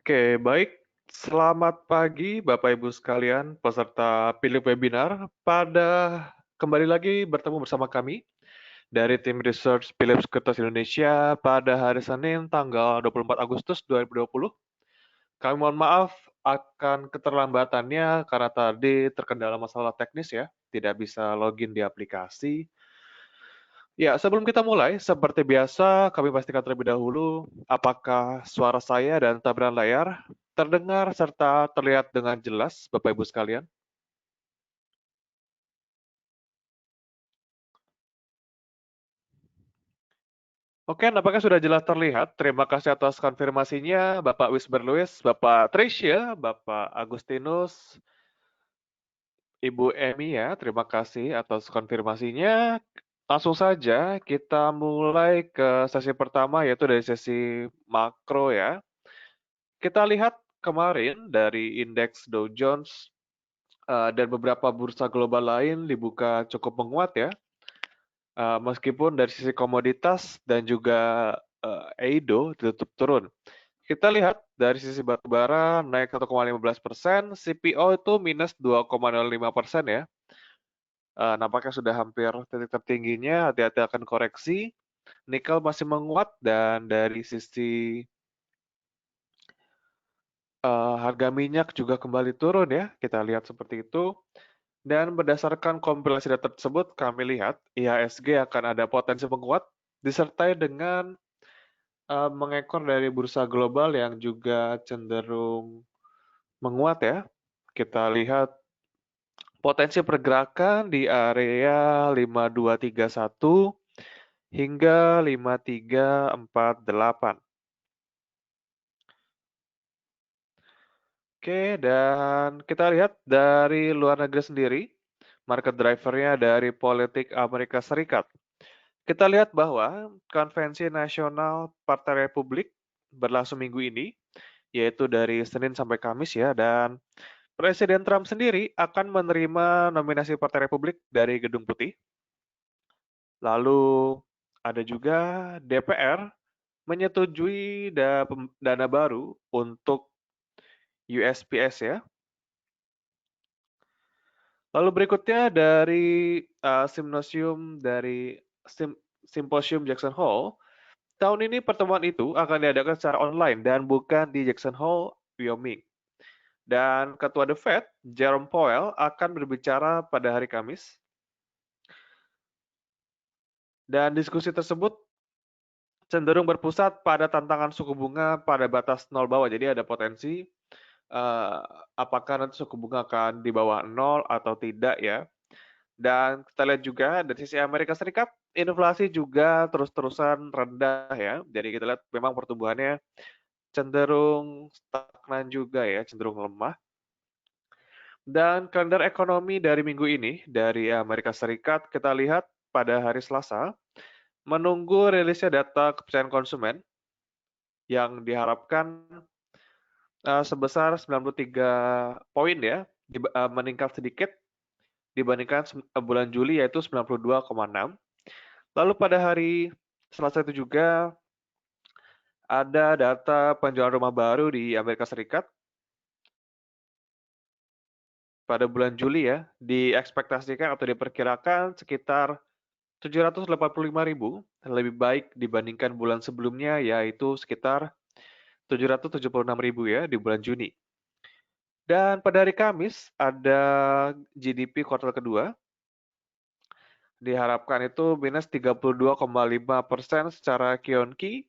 Oke, baik. Selamat pagi Bapak Ibu sekalian, peserta pilih webinar. Kembali lagi bertemu bersama kami dari tim research Philips Kertas Indonesia pada hari Senin tanggal 24 Agustus 2020. Kami mohon maaf akan keterlambatannya karena tadi terkendala masalah teknis ya, tidak bisa login di aplikasi. Ya, sebelum kita mulai, seperti biasa, kami pastikan terlebih dahulu apakah suara saya dan tampilan layar terdengar serta terlihat dengan jelas, Bapak Ibu sekalian. Oke, nampaknya sudah jelas terlihat. Terima kasih atas konfirmasinya, Bapak Wisber Lewis, Bapak Tricia, Bapak Agustinus, Ibu Emi ya. Terima kasih atas konfirmasinya. Langsung saja kita mulai ke sesi pertama, yaitu dari sesi makro ya. Kita lihat kemarin dari indeks Dow Jones dan beberapa bursa global lain dibuka cukup menguat ya, meskipun dari sisi komoditas dan juga EIDO ditutup turun. Kita lihat dari sisi batubara naik 1,15%, CPO itu minus 2,05% ya. Nampaknya sudah hampir titik tertingginya, hati-hati akan koreksi. Nikel masih menguat dan dari sisi harga minyak juga kembali turun ya, kita lihat seperti itu. Dan berdasarkan kompilasi data tersebut, kami lihat IHSG akan ada potensi menguat, disertai dengan mengekor dari bursa global yang juga cenderung menguat ya. Kita lihat potensi pergerakan di area 5231 hingga 5348. Oke, dan kita lihat dari luar negeri sendiri, market drivernya dari politik Amerika Serikat. Kita lihat bahwa konvensi nasional Partai Republik berlangsung minggu ini, yaitu dari Senin sampai Kamis ya, dan Presiden Trump sendiri akan menerima nominasi Partai Republik dari Gedung Putih. Lalu ada juga DPR menyetujui dana baru untuk USPS ya. Lalu berikutnya dari Simposium Jackson Hole, tahun ini pertemuan itu akan diadakan secara online dan bukan di Jackson Hole, Wyoming. Dan Ketua The Fed, Jerome Powell, akan berbicara pada hari Kamis. Dan diskusi tersebut cenderung berpusat pada tantangan suku bunga pada batas nol bawah. Jadi ada potensi apakah nanti suku bunga akan di bawah nol atau tidak ya. Dan kita lihat juga dari sisi Amerika Serikat, inflasi juga terus-terusan rendah ya. Jadi kita lihat memang pertumbuhannya cenderung stagnan juga ya, cenderung lemah. Dan kalender ekonomi dari minggu ini dari Amerika Serikat kita lihat pada hari Selasa menunggu rilisnya data kepercayaan konsumen yang diharapkan sebesar 93 poin ya, meningkat sedikit dibandingkan bulan Juli yaitu 92,6. Lalu pada hari Selasa itu juga ada data penjualan rumah baru di Amerika Serikat pada bulan Juli ya, diekspektasikan atau diperkirakan sekitar 785.000, lebih baik dibandingkan bulan sebelumnya yaitu sekitar 776.000 ya di bulan Juni. Dan pada hari Kamis ada GDP kuartal kedua, diharapkan itu minus 32,5% secara Q-on-Q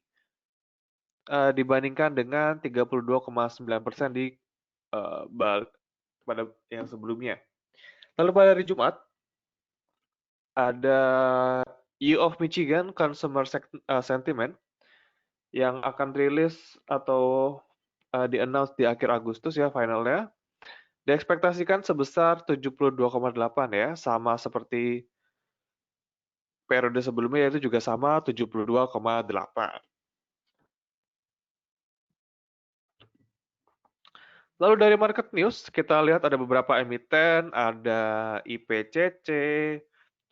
dibandingkan dengan 32,9% di pada yang sebelumnya. Lalu pada hari Jumat ada U of Michigan Consumer Sentiment yang akan rilis atau di-announce di akhir Agustus ya finalnya. Diekspektasikan sebesar 72,8 ya, sama seperti periode sebelumnya yaitu juga sama 72,8. Lalu dari market news, kita lihat ada beberapa emiten, ada IPCC,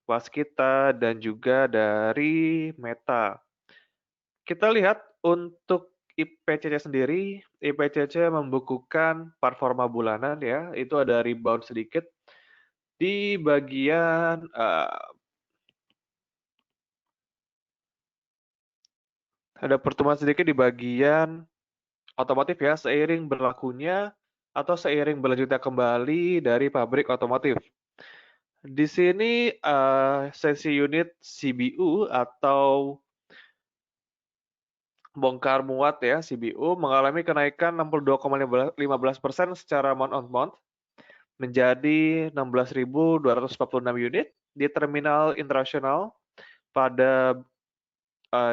Waskita, dan juga dari Meta. Kita lihat untuk IPCC sendiri, IPCC membukukan performa bulanan ya, itu ada rebound sedikit di bagian ada pertumbuhan sedikit di bagian otomotif ya, seiring berlakunya atau seiring berlanjutnya kembali dari pabrik otomotif. Di sini sesi unit CBU atau bongkar muat ya, CBU mengalami kenaikan 62,15% secara month on month menjadi 16.246 unit di terminal internasional pada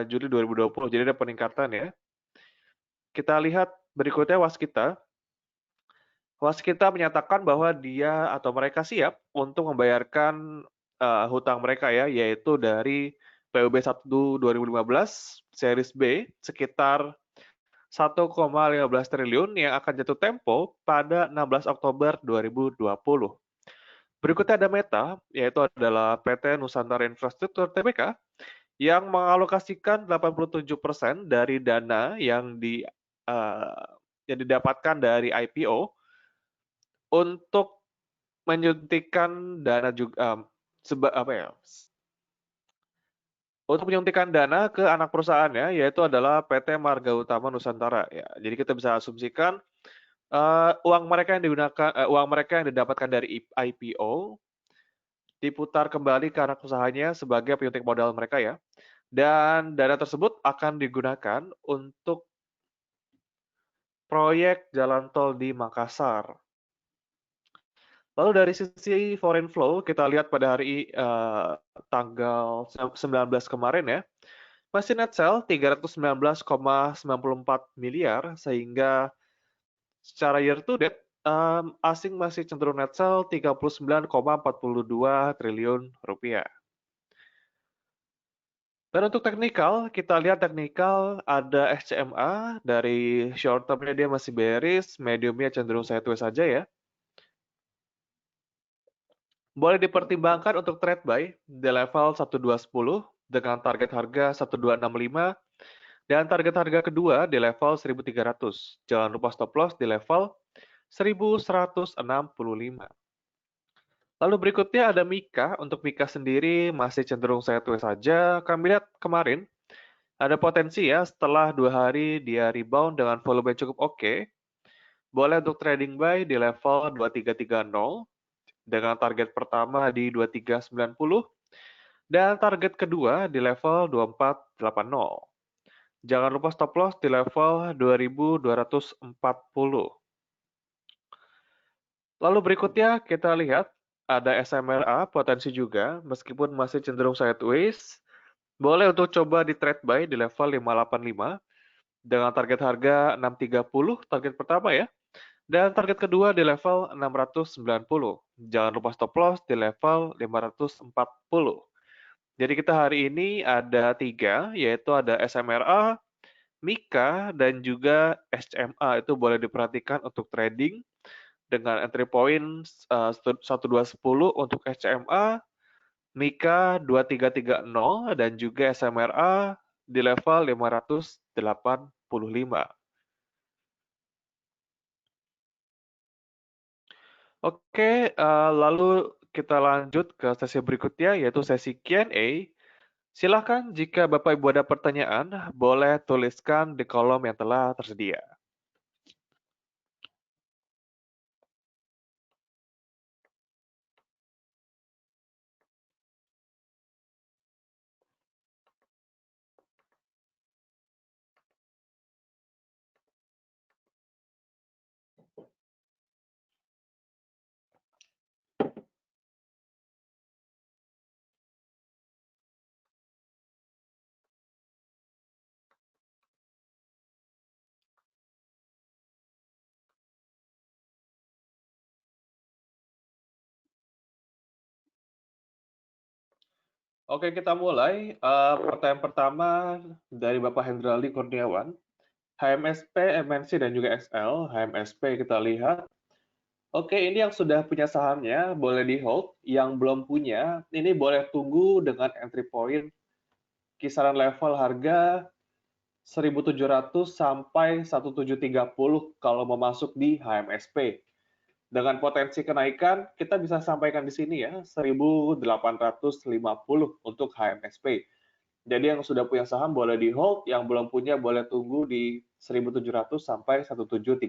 Juli 2020. Jadi ada peningkatan ya. Kita lihat berikutnya Waskita. Waskita menyatakan bahwa dia atau mereka siap untuk membayarkan hutang mereka ya, yaitu dari PUB 1 2015 series B sekitar 1,15 triliun yang akan jatuh tempo pada 16 Oktober 2020. Berikutnya ada Meta, yaitu adalah PT Nusantara Infrastruktur Tbk, yang mengalokasikan 87% dari dana yang didapatkan dari IPO untuk menyuntikkan dana juga untuk menyuntikkan dana ke anak perusahaannya, yaitu adalah PT Marga Utama Nusantara. Ya, jadi kita bisa asumsikan uang mereka yang didapatkan dari IPO diputar kembali ke anak usahanya sebagai penyuntik modal mereka ya. Dan dana tersebut akan digunakan untuk proyek jalan tol di Makassar. Lalu dari sisi foreign flow, kita lihat pada hari tanggal 19 kemarin ya, masih net sell 319,94 miliar, sehingga secara year to date, asing masih cenderung net sell 39,42 triliun rupiah. Dan untuk teknikal, kita lihat teknikal ada SCMA, dari short termnya dia masih bearish, mediumnya cenderung sideways saja ya. Boleh dipertimbangkan untuk trade buy di level 1210 dengan target harga 1265 dan target harga kedua di level 1300. Jangan lupa stop loss di level 1165. Lalu berikutnya ada Mika. Untuk Mika sendiri masih cenderung sideways saja. Kami lihat kemarin ada potensi ya, setelah 2 hari dia rebound dengan volume yang cukup oke. Boleh untuk trading buy di level 2330 dengan target pertama di 2390 dan target kedua di level 2480. Jangan lupa stop loss di level 2240. Lalu berikutnya kita lihat ada SMRA potensi juga, meskipun masih cenderung sideways. Boleh untuk coba di trade buy di level 585 dengan target harga 630, target pertama ya. Dan target kedua di level 690. Jangan lupa stop loss di level 540. Jadi kita hari ini ada 3, yaitu ada SMRA, Mika, dan juga SCMA. Itu boleh diperhatikan untuk trading dengan entry point 1210 untuk SCMA, Mika 2330, dan juga SMRA di level 585. Oke, lalu kita lanjut ke sesi berikutnya, yaitu sesi Q&A. Silakan jika Bapak Ibu ada pertanyaan, boleh tuliskan di kolom yang telah tersedia. Oke, kita mulai. Pertanyaan pertama dari Bapak Hendraldi Kurniawan. HMSP, MNC, dan juga XL. HMSP kita lihat. Oke, ini yang sudah punya sahamnya boleh di hold. Yang belum punya, ini boleh tunggu dengan entry point kisaran level harga 1.700 sampai 1.730 kalau mau masuk di HMSP. Dengan potensi kenaikan, kita bisa sampaikan di sini ya, 1.850 untuk HMSP. Jadi yang sudah punya saham boleh di hold, yang belum punya boleh tunggu di 1.700 sampai 1.730.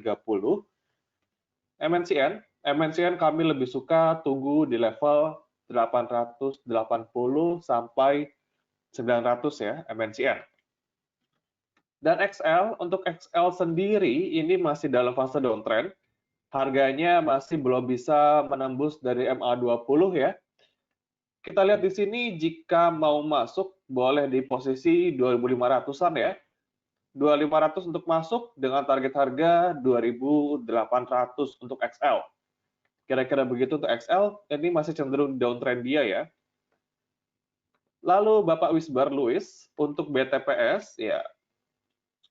MNCN kami lebih suka tunggu di level 880 sampai 900 ya, MNCN. Dan XL, untuk XL sendiri ini masih dalam fase downtrend. Harganya masih belum bisa menembus dari MA20 ya. Kita lihat di sini jika mau masuk boleh di posisi 2.500-an ya. 2.500 untuk masuk dengan target harga 2.800 untuk XL. Kira-kira begitu untuk XL, ini masih cenderung downtrend dia ya. Lalu Bapak Wisbar Louis untuk BTPS ya.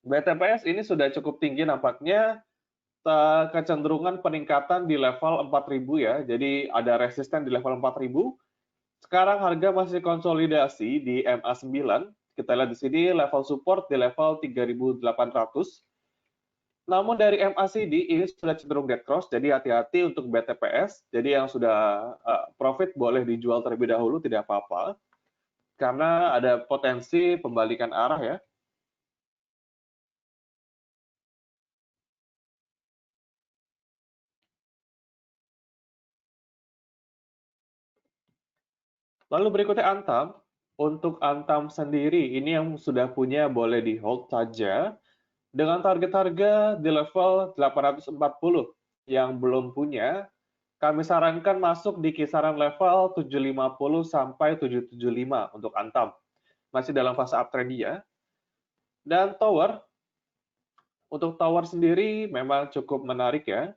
BTPS ini sudah cukup tinggi nampaknya, kecenderungan peningkatan di level 4.000 ya. Jadi ada resisten di level 4.000. Sekarang harga masih konsolidasi di MA9. Kita lihat di sini level support di level 3.800. Namun dari MACD ini sudah cenderung dead cross, jadi hati-hati untuk BTPS. Jadi yang sudah profit boleh dijual terlebih dahulu, tidak apa-apa. Karena ada potensi pembalikan arah ya. Lalu berikutnya Antam. Untuk Antam sendiri, ini yang sudah punya boleh di hold saja. Dengan target harga di level 840. Yang belum punya, kami sarankan masuk di kisaran level 750 sampai 775 untuk Antam. Masih dalam fase uptrend dia. Dan Tower, untuk Tower sendiri memang cukup menarik ya.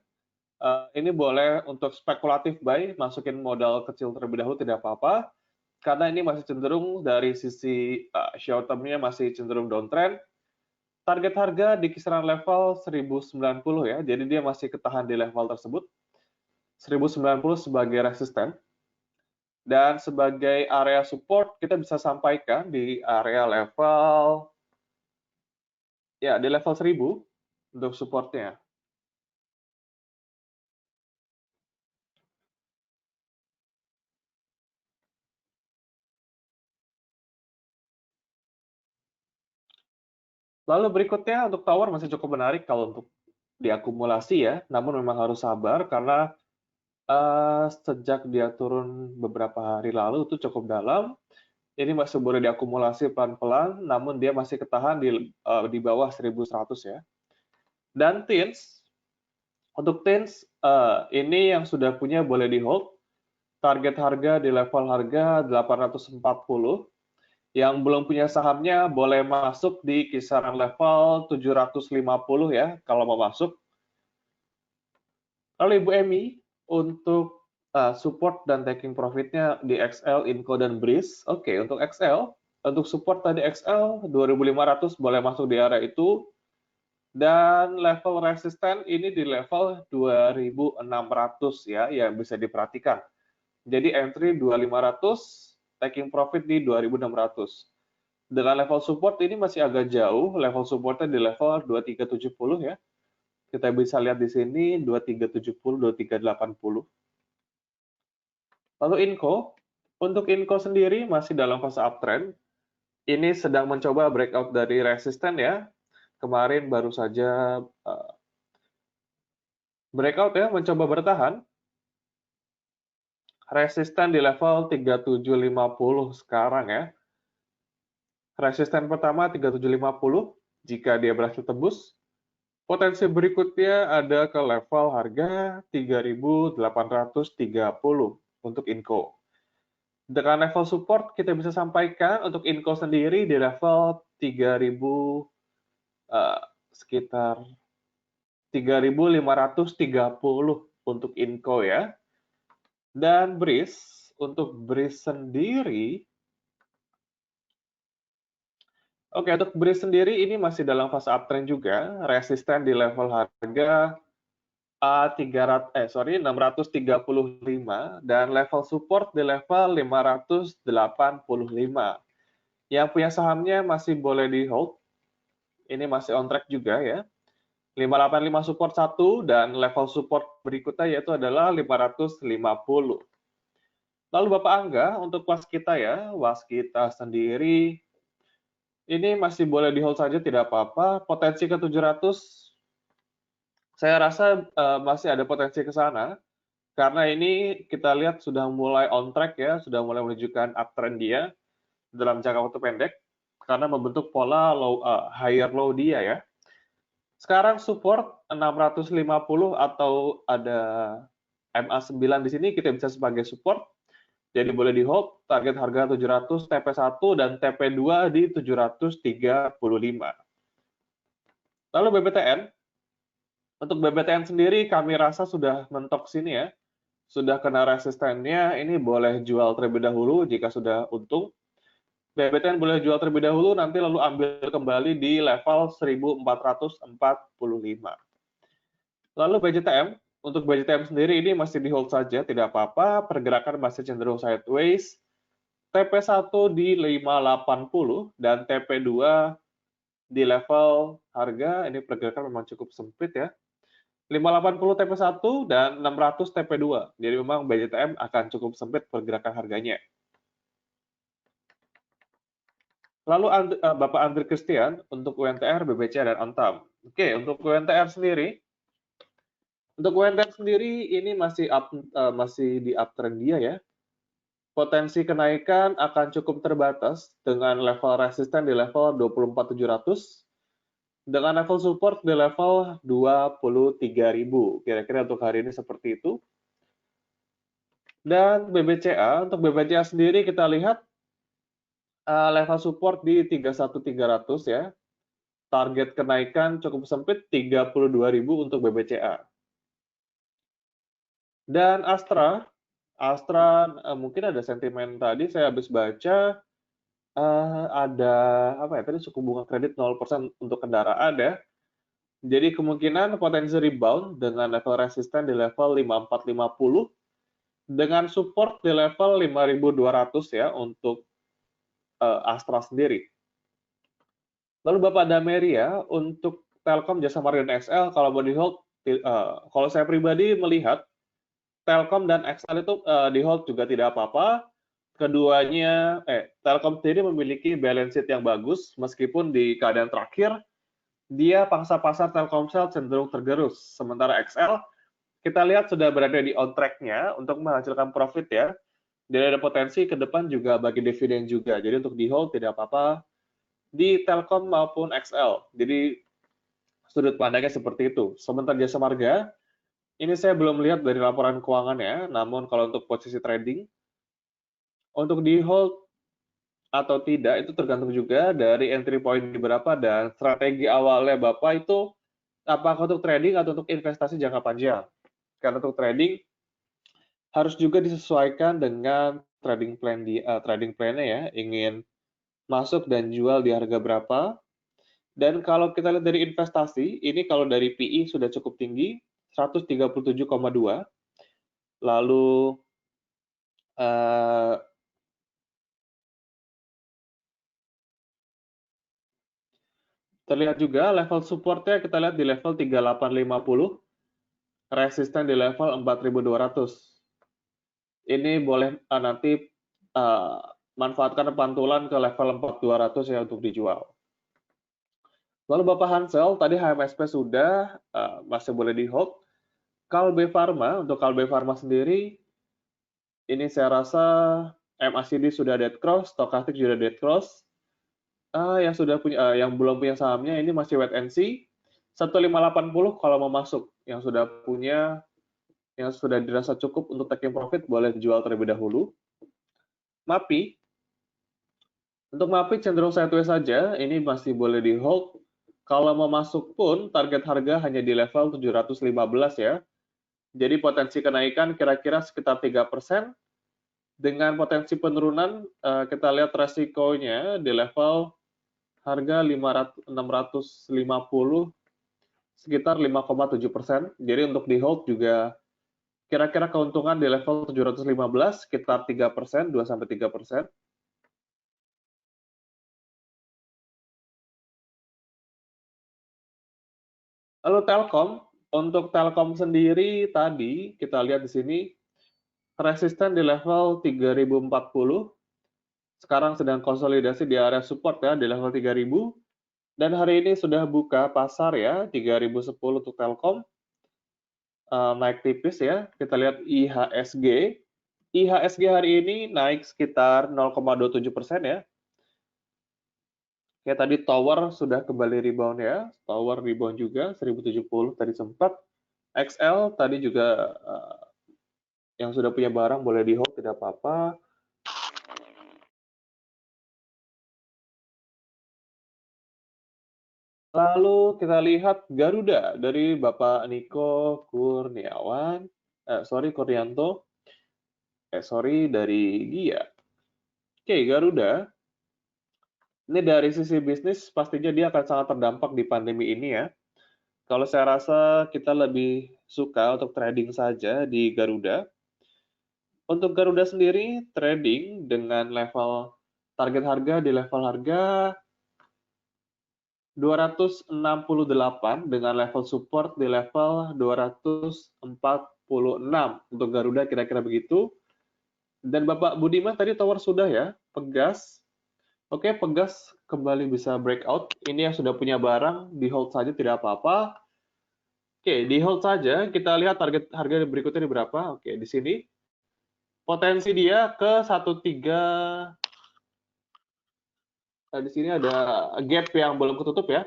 Ini boleh untuk spekulatif buy, masukin modal kecil terlebih dahulu tidak apa-apa. Karena ini masih cenderung dari sisi short term-nya masih cenderung downtrend. Target harga di kisaran level 1090 ya, jadi dia masih ketahan di level tersebut. 1090 sebagai resisten. Dan sebagai area support, kita bisa sampaikan di area level, ya di level 1000 untuk supportnya. Lalu berikutnya untuk tower masih cukup menarik kalau untuk diakumulasi ya, namun memang harus sabar karena sejak dia turun beberapa hari lalu itu cukup dalam. Ini masih boleh diakumulasi pelan-pelan, namun dia masih ketahan di bawah 1100 ya. Dan TINS, untuk TINS ini yang sudah punya boleh di hold. Target harga di level harga 840. Yang belum punya sahamnya boleh masuk di kisaran level 750 ya kalau mau masuk. Lalu Ibu Emi untuk support dan taking profitnya di XL, Inco, dan Breeze. Oke, untuk XL, untuk support tadi XL 2.500 boleh masuk di area itu. Dan level resisten ini di level 2.600 ya, yang bisa diperhatikan. Jadi entry 2.500, taking profit di 2.600. Dengan level support ini masih agak jauh, level supportnya di level 2370 ya. Kita bisa lihat di sini 2370, 2380. Lalu Inco, untuk Inco sendiri masih dalam fase uptrend. Ini sedang mencoba breakout dari resisten ya. Kemarin baru saja breakout ya, mencoba bertahan. Resisten di level 3750 sekarang ya. Resisten pertama 3750, jika dia berhasil tembus, potensi berikutnya ada ke level harga 3.830 untuk Inco. Dengan level support kita bisa sampaikan untuk Inco sendiri di level 3.000 sekitar 3.530 untuk Inco ya. Dan Breeze, untuk Breeze sendiri, oke, untuk Breeze sendiri ini masih dalam fase uptrend juga, resisten di level harga 635 dan level support di level 585. Yang punya sahamnya masih boleh di hold. ini masih on track juga ya. 585 support 1 dan level support berikutnya yaitu adalah 550. Lalu Bapak Angga, untuk waskita ya, waskita sendiri ini masih boleh di hold saja tidak apa-apa. Potensi ke 700 saya rasa masih ada potensi ke sana karena ini kita lihat sudah mulai on track ya, sudah mulai menunjukkan uptrend dia dalam jangka waktu pendek karena membentuk pola higher low dia ya. Sekarang support 650 atau ada MA9 di sini kita bisa sebagai support. Jadi boleh di hold, target harga 700, TP1 dan TP2 di 735. Lalu BBTN, untuk BBTN sendiri kami rasa sudah mentok sini ya. Sudah kena resistennya, ini boleh jual terlebih dahulu jika sudah untung. BBTN boleh jual terlebih dahulu, nanti lalu ambil kembali di level 1445. Lalu BJTM, untuk BJTM sendiri ini masih di hold saja, tidak apa-apa, pergerakan masih cenderung sideways. TP1 di 580 dan TP2 di level harga, ini pergerakan memang cukup sempit ya. 580 TP1 dan 600 TP2. Jadi memang BJTM akan cukup sempit pergerakan harganya. Lalu Bapak Andri Christian untuk UNTR, BBCA, dan Antam. Oke, untuk UNTR sendiri, ini masih di uptrend dia ya. Potensi kenaikan akan cukup terbatas dengan level resisten di level 24.700 dengan level support di level 23.000. Kira-kira untuk hari ini seperti itu. Dan BBCA, untuk BBCA sendiri kita lihat level support di 31.300 ya. Target kenaikan cukup sempit 32.000 untuk BBCA. Dan Astra mungkin ada sentimen tadi saya habis baca ada apa ya tadi suku bunga kredit 0% untuk kendaraan ya. Jadi kemungkinan potensi rebound dengan level resisten di level 5450 dengan support di level 5200 ya untuk Astra sendiri. Lalu Bapak Dameria untuk Telkom Jasa Marga dan XL kalau mau di hold kalau saya pribadi melihat Telkom dan XL itu di hold juga tidak apa-apa. Keduanya, Telkom sendiri memiliki balance sheet yang bagus, meskipun di keadaan terakhir, dia pangsa pasar Telkomsel cenderung tergerus. Sementara XL, kita lihat sudah berada di on track-nya untuk menghasilkan profit ya. Dan ada potensi ke depan juga bagi dividen juga. Jadi untuk di hold tidak apa-apa di Telkom maupun XL. Jadi sudut pandangnya seperti itu. Sementara Jasa Marga, ini saya belum lihat dari laporan keuangannya, namun kalau untuk posisi trading, untuk di hold atau tidak itu tergantung juga dari entry point di berapa dan strategi awalnya Bapak itu apakah untuk trading atau untuk investasi jangka panjang. Karena untuk trading harus juga disesuaikan dengan trading plan-nya ya, ingin masuk dan jual di harga berapa. Dan kalau kita lihat dari investasi, ini kalau dari PI sudah cukup tinggi, 137,2. Lalu terlihat juga level supportnya kita lihat di level 3850, resisten di level 4200. Ini boleh nanti manfaatkan pantulan ke level 4200 ya untuk dijual. Lalu Bapak Hansel, tadi HMSP sudah, masih boleh di hold. Kalbe Pharma, untuk Kalbe Pharma sendiri, ini saya rasa MACD sudah dead cross, Stokastik sudah dead cross. Yang belum punya sahamnya ini masih wait and see. 1580 kalau mau masuk, yang sudah punya, yang sudah dirasa cukup untuk taking profit boleh dijual terlebih dahulu. MAPI, untuk MAPI cenderung sideways saja, ini masih boleh di hold. Kalau mau masuk pun target harga hanya di level 715 ya. Jadi potensi kenaikan kira-kira sekitar 3%. Dengan potensi penurunan kita lihat resikonya di level harga 650 sekitar 5,7%. Jadi untuk di hold juga kira-kira keuntungan di level 715 sekitar 3%, 2-3%. Lalu Telkom, untuk Telkom sendiri tadi kita lihat di sini resisten di level 3040, sekarang sedang konsolidasi di area support ya di level 3000, dan hari ini sudah buka pasar ya 3010 untuk Telkom, naik tipis ya. Kita lihat IHSG. IHSG hari ini naik sekitar 0,27% ya. Kayak tadi Tower sudah kembali rebound ya. Tower rebound juga 1070 tadi sempat. XL tadi juga yang sudah punya barang boleh di hold tidak apa-apa. Lalu kita lihat Garuda dari Bapak Niko Kurniawan, Kurnianto, dari Gia. Oke, Garuda, ini dari sisi bisnis pastinya dia akan sangat terdampak di pandemi ini ya. Kalau saya rasa kita lebih suka untuk trading saja di Garuda. Untuk Garuda sendiri, trading dengan level target harga di level harga 268 dengan level support di level 246 untuk Garuda kira-kira begitu. Dan Bapak Budiman tadi tower sudah ya, Pegas. Oke, Pegas kembali bisa breakout. Ini yang sudah punya barang, di hold saja tidak apa-apa. Oke, di hold saja. Kita lihat target harga berikutnya di berapa. Oke, di sini potensi dia ke 13. Di sini ada gap yang belum ketutup ya.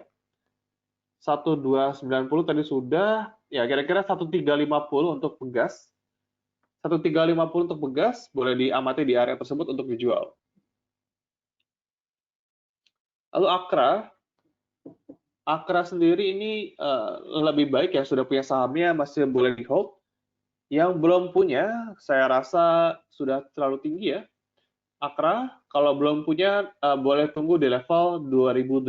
1290 tadi sudah. Ya, kira-kira 1350 untuk Pegas. 1350 untuk Pegas boleh diamati di area tersebut untuk dijual. Lalu Akra sendiri ini lebih baik ya, sudah punya sahamnya masih boleh di hold. Yang belum punya, saya rasa sudah terlalu tinggi ya. Akra, kalau belum punya, boleh tunggu di level 2.800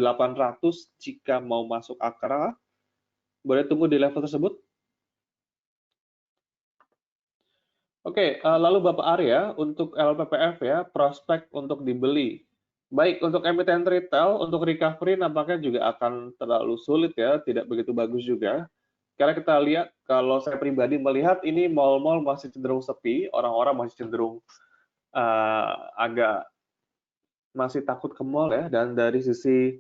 jika mau masuk Akra. Boleh tunggu di level tersebut. Oke, lalu Bapak Arya, untuk LPPF ya, prospek untuk dibeli. Baik, untuk emiten retail, untuk recovery nampaknya juga akan terlalu sulit ya, tidak begitu bagus juga. Karena kita lihat, kalau saya pribadi melihat ini mall-mall masih cenderung sepi, orang-orang masih cenderung agak masih takut ke mall ya, dan dari sisi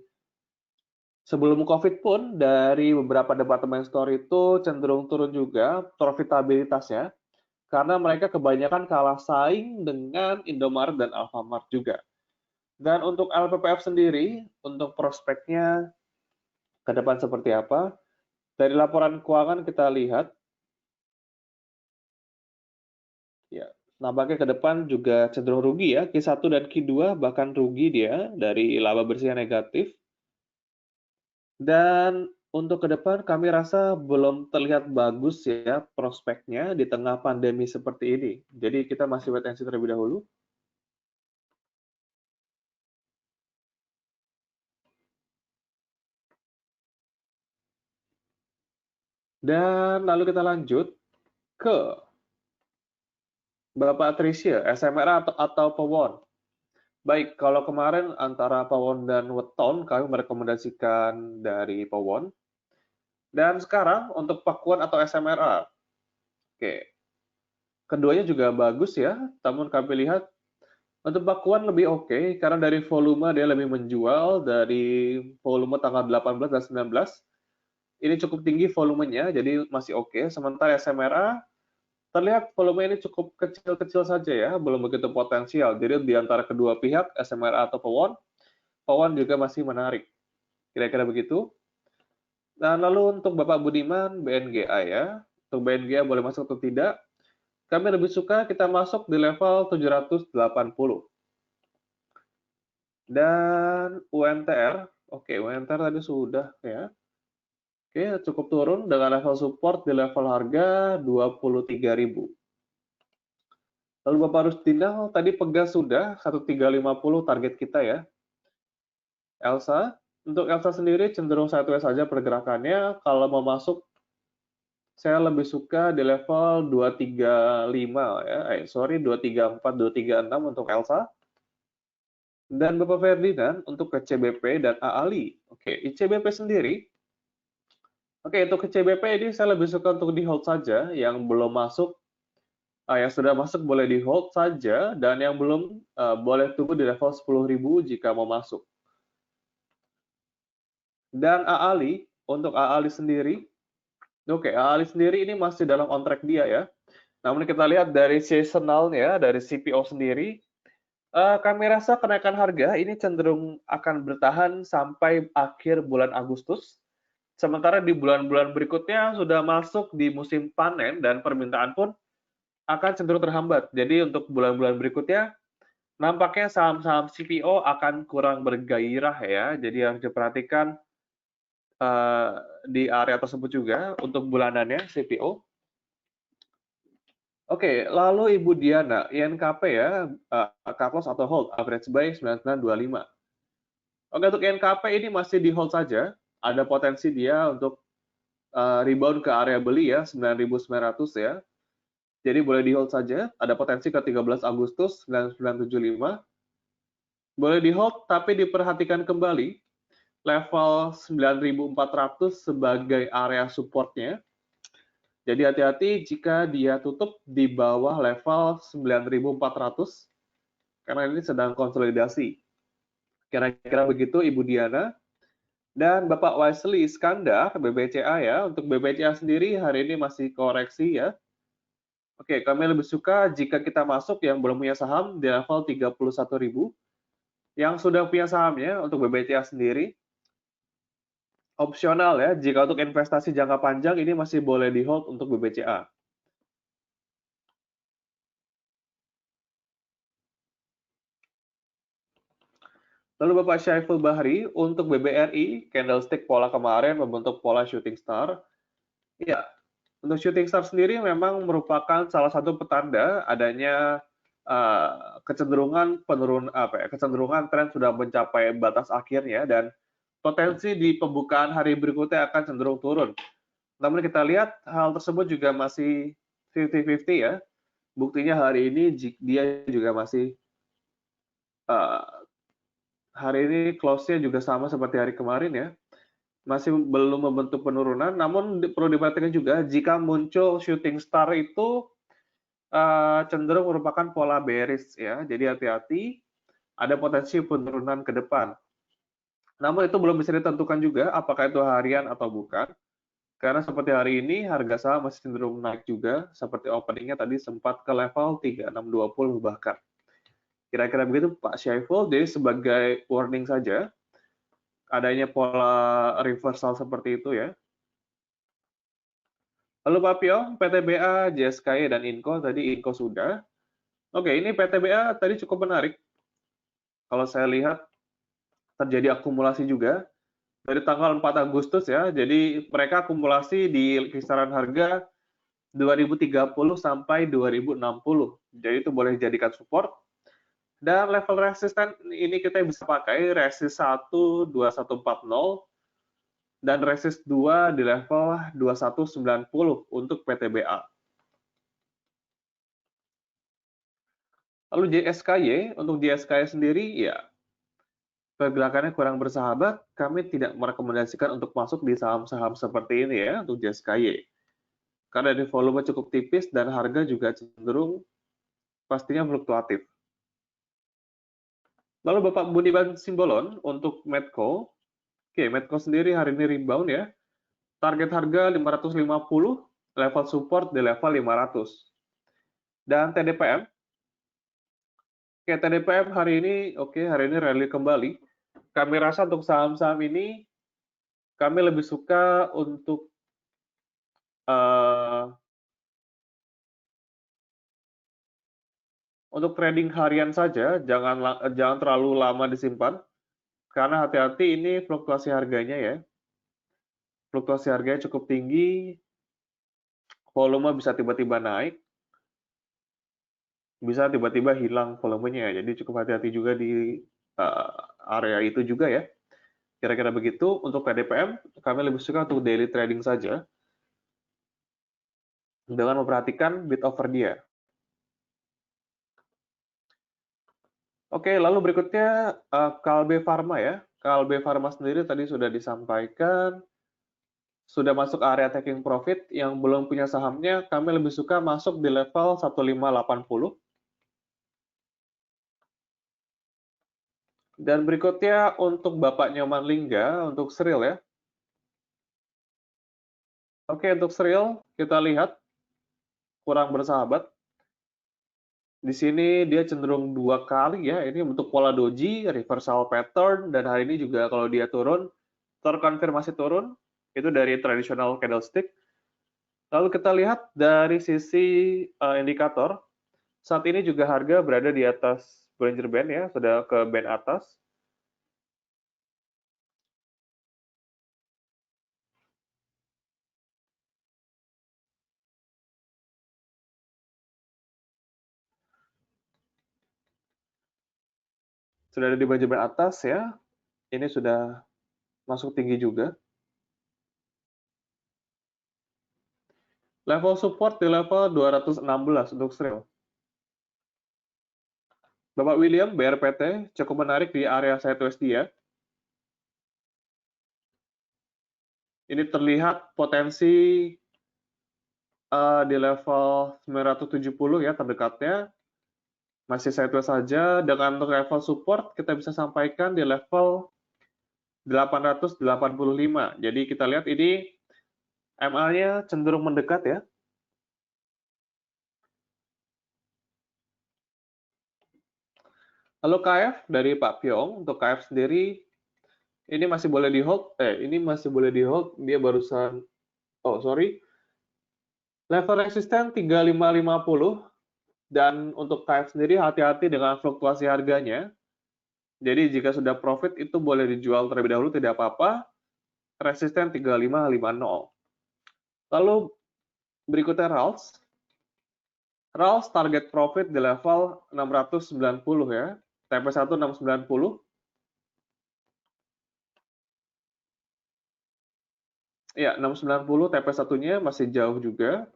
sebelum COVID pun, dari beberapa department store itu cenderung turun juga profitabilitasnya, karena mereka kebanyakan kalah saing dengan Indomaret dan Alfamart juga. Dan untuk LPPF sendiri, untuk prospeknya ke depan seperti apa? Dari laporan keuangan kita lihat, ya, nampaknya ke depan juga cenderung rugi ya, Q1 dan Q2 bahkan rugi dia dari laba bersih yang negatif. Dan untuk ke depan kami rasa belum terlihat bagus ya prospeknya di tengah pandemi seperti ini. Jadi kita masih wait and see terlebih dahulu. Dan lalu kita lanjut ke Bapak Trisha, SMRA atau Pawon. Baik, kalau kemarin antara Pawon dan Weton, kami merekomendasikan dari Pawon. Dan sekarang untuk Pakuan atau SMRA. Oke, keduanya juga bagus ya, namun kami lihat untuk Pakuan lebih oke, karena dari volume dia lebih menjual, dari volume tanggal 18 dan 19, ini cukup tinggi volumenya, jadi masih oke. Sementara SMRA, terlihat volume ini cukup kecil-kecil saja ya, belum begitu potensial. Jadi di antara kedua pihak, SMRA atau Pawon juga masih menarik. Kira-kira begitu. Nah, lalu untuk Bapak Budiman, BNGA ya. Untuk BNGA boleh masuk atau tidak. Kami lebih suka kita masuk di level 780. Dan UNTR, oke, UNTR tadi sudah ya. Oke, cukup turun dengan level support di level harga 23.000. Lalu Bapak Rusdinal, tadi Pegas sudah 1350 target kita ya. Elsa, untuk Elsa sendiri cenderung sideways saja pergerakannya. Kalau mau masuk, saya lebih suka di level 235 ya. 234, 236 untuk Elsa. Dan Bapak Ferdinand untuk ke CBP dan AALI. Oke, ICBP sendiri Oke, untuk ke CBP ini saya lebih suka untuk di hold saja, yang belum masuk, yang sudah masuk boleh di hold saja, dan yang belum boleh tunggu di level 10.000 jika mau masuk. Dan AALI, untuk AALI sendiri, oke, AALI sendiri ini masih dalam on track dia ya. Namun kita lihat dari seasonalnya, dari CPO sendiri, kami rasa kenaikan harga ini cenderung akan bertahan sampai akhir bulan Agustus. Sementara di bulan-bulan berikutnya sudah masuk di musim panen dan permintaan pun akan cenderung terhambat. Jadi untuk bulan-bulan berikutnya, nampaknya saham-saham CPO akan kurang bergairah ya. Jadi harus diperhatikan eh, di area tersebut juga untuk bulanannya CPO. Oke, lalu Ibu Diana, INKP ya, cut loss atau hold, average buy 9925. Oke, untuk INKP ini masih di hold saja, ada potensi dia untuk rebound ke area beli ya, 9.900 ya. Jadi boleh di hold saja, ada potensi ke 13 Agustus 9975. Boleh di hold, tapi diperhatikan kembali level 9.400 sebagai area supportnya. Jadi hati-hati jika dia tutup di bawah level 9.400 karena ini sedang konsolidasi. Kira-kira begitu Ibu Diana. Dan Bapak Wesley Iskandar, BBCA ya. Untuk BBCA sendiri hari ini masih koreksi ya. Oke, kami lebih suka jika kita masuk yang belum punya saham di level 31.000. Yang sudah punya sahamnya untuk BBCA sendiri, opsional ya. Jika untuk investasi jangka panjang ini masih boleh di hold untuk BBCA. Lalu Bapak Syaiful Bahri, untuk BBRI, candlestick pola kemarin membentuk pola shooting star. Ya, untuk shooting star sendiri memang merupakan salah satu petanda adanya kecenderungan kecenderungan tren sudah mencapai batas akhirnya dan potensi di pembukaan hari berikutnya akan cenderung turun. Namun kita lihat hal tersebut juga masih 50-50 ya. Buktinya hari ini dia juga masih uh, hari ini close-nya juga sama seperti hari kemarin ya. Masih belum membentuk penurunan, namun perlu diperhatikan juga jika muncul shooting star itu cenderung merupakan pola bearish ya. Jadi hati-hati, ada potensi penurunan ke depan. Namun itu belum bisa ditentukan juga apakah itu harian atau bukan. Karena seperti hari ini harga saham masih cenderung naik juga, seperti openingnya tadi sempat ke level 3620 bahkan. Kira-kira begitu Pak Syaiful, jadi sebagai warning saja, adanya pola reversal seperti itu ya. Lalu Pak Pio, PTBA, JSKY, dan Inco, tadi Inco sudah. Oke, ini PTBA tadi cukup menarik. Kalau saya lihat terjadi akumulasi juga dari tanggal 4 Agustus ya. Jadi mereka akumulasi di kisaran harga 2030 sampai 2060. Jadi itu boleh dijadikan support. Dan level resisten ini kita bisa pakai resist 1 2140 dan resist 2 di level 2190 untuk PTBA. Lalu JSKY, untuk JSKY sendiri ya pergerakannya kurang bersahabat, kami tidak merekomendasikan untuk masuk di saham-saham seperti ini ya untuk JSKY. Karena di volume cukup tipis dan harga juga cenderung pastinya fluktuatif. Lalu Bapak Budiman Simbolon untuk Medco. Oke, Medco sendiri hari ini rebound ya. Target harga 550, level support di level 500. Dan TDPM. Oke, TDPM hari ini rally kembali. Kami rasa untuk saham-saham ini kami lebih suka uh, untuk trading harian saja, jangan terlalu lama disimpan karena hati-hati ini fluktuasi harganya ya. Fluktuasi harganya cukup tinggi, volume bisa tiba-tiba naik, bisa tiba-tiba hilang volumenya. Jadi cukup hati-hati juga di uh, area itu juga ya. Kira-kira begitu. Untuk PDPM, kami lebih suka untuk daily trading saja dengan memperhatikan bid over dia. Oke, lalu berikutnya Kalbe Pharma ya. Kalbe Pharma sendiri tadi sudah disampaikan. sudah masuk area taking profit, yang belum punya sahamnya, kami lebih suka masuk di level 1580. Dan berikutnya untuk Bapak Nyoman Lingga, untuk Sril ya. Oke, untuk Sril, kita lihat kurang bersahabat. Di sini dia cenderung 2 kali ya, ini untuk pola doji, reversal pattern, dan hari ini juga kalau dia turun, terkonfirmasi turun, itu dari traditional candlestick. Lalu kita lihat dari sisi indikator, saat ini juga harga berada di atas Bollinger Band ya, sudah ke band atas. Sudah ada di Bollinger Band atas ya, ini sudah masuk tinggi juga. Level support di level 216 untuk Sril. Bapak William, BRPT, cukup menarik di area sideways dia. Ini terlihat potensi di level 970 ya terdekatnya. Masih sideways saja. Dengan untuk level support, kita bisa sampaikan di level 885. Jadi kita lihat ini MA-nya cenderung mendekat ya. Lalu KF dari Pak Pyong, untuk KF sendiri ini masih boleh di hold, dia barusan, level resisten 3550, dan untuk KF sendiri hati-hati dengan fluktuasi harganya, jadi jika sudah profit itu boleh dijual terlebih dahulu, tidak apa-apa, resisten 3550. Lalu berikutnya RALS, target profit di level 690 ya, TP1 690. Ya, 690 TP1-nya masih jauh juga.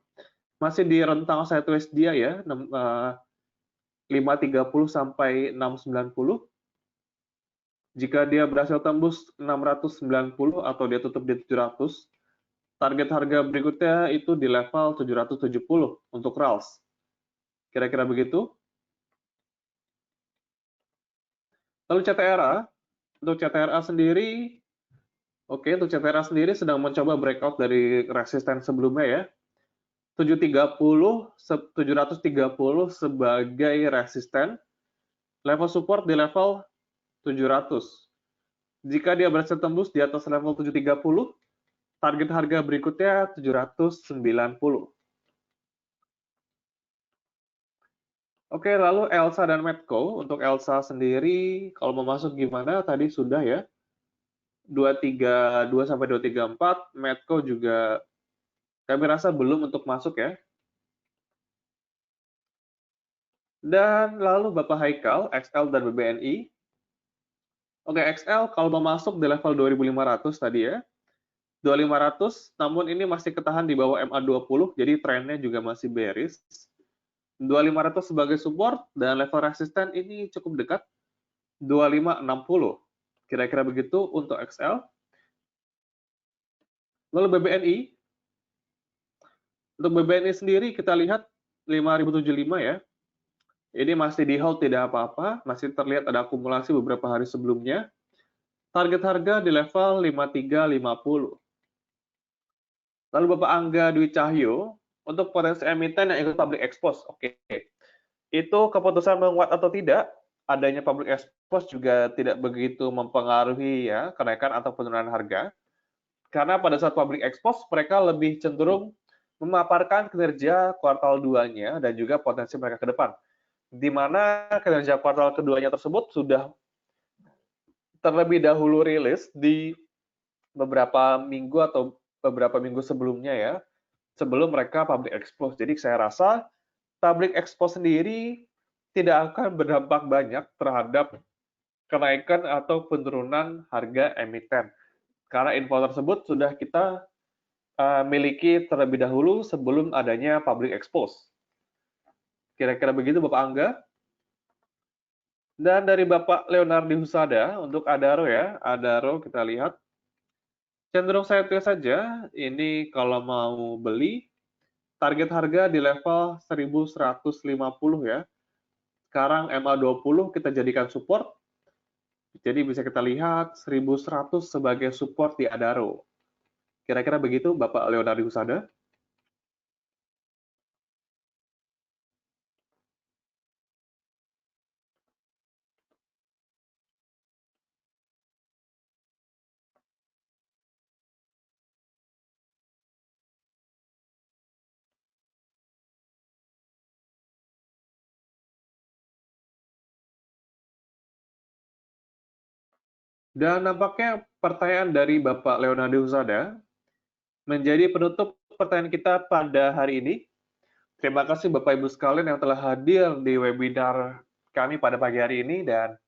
Masih di rentang sideways dia ya, 530 sampai 690. Jika dia berhasil tembus 690 atau dia tutup di 700, target harga berikutnya itu di level 770 untuk RALS. Kira-kira begitu. Lalu CTRA, untuk CTRA sendiri, untuk CTRA sendiri sedang mencoba breakout dari resisten sebelumnya ya. 730 sebagai resisten, level support di level 700. Jika dia berhasil tembus di atas level 730, target harga berikutnya 790. Oke, lalu Elsa dan Medco. Untuk Elsa sendiri, kalau mau masuk gimana? Tadi sudah ya. 232 sampai 234, Medco juga kami rasa belum untuk masuk ya. Dan lalu Bapak Haikal, XL dan BBNI. Oke, XL kalau mau masuk di level 2500 tadi ya. 2500, namun ini masih ketahan di bawah MA20, jadi trennya juga masih bearish. 2500 sebagai support dan level resisten ini cukup dekat, 2560. Kira-kira begitu untuk XL. Lalu BBNI, untuk BBNI sendiri kita lihat 5075 ya. Ini masih di hold tidak apa-apa, masih terlihat ada akumulasi beberapa hari sebelumnya. Target harga di level 5350. Lalu Bapak Angga Dwi Cahyo, untuk potensi emiten yang ikut public expose, oke. Itu keputusan menguat atau tidak, adanya public expose juga tidak begitu mempengaruhi ya kenaikan atau penurunan harga. Karena pada saat public expose, mereka lebih cenderung memaparkan kinerja kuartal 2-nya dan juga potensi mereka ke depan. Di mana kinerja kuartal keduanya tersebut sudah terlebih dahulu rilis di beberapa minggu atau beberapa minggu sebelumnya ya, sebelum mereka public expose. Jadi saya rasa public expose sendiri tidak akan berdampak banyak terhadap kenaikan atau penurunan harga emiten. Karena info tersebut sudah kita miliki terlebih dahulu sebelum adanya public expose. Kira-kira begitu Bapak Angga. Dan dari Bapak Leonardi Husada untuk Adaro ya, Adaro kita lihat Cenderung saya tulis saja, ini kalau mau beli, target harga di level 1150 ya. Sekarang MA20 kita jadikan support, jadi bisa kita lihat 1100 sebagai support di Adaro. Kira-kira begitu Bapak Leonardo Husada? Dan nampaknya pertanyaan dari Bapak Leonardo Husada menjadi penutup pertanyaan kita pada hari ini. Terima kasih Bapak Ibu sekalian yang telah hadir di webinar kami pada pagi hari ini dan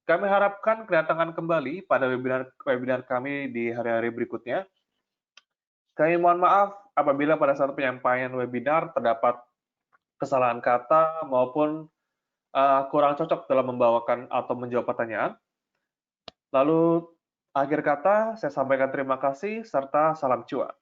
kami harapkan kedatangan kembali pada webinar kami di hari-hari berikutnya. Kami mohon maaf apabila pada saat penyampaian webinar terdapat kesalahan kata maupun kurang cocok dalam membawakan atau menjawab pertanyaan. Lalu akhir kata saya sampaikan terima kasih serta salam cuan.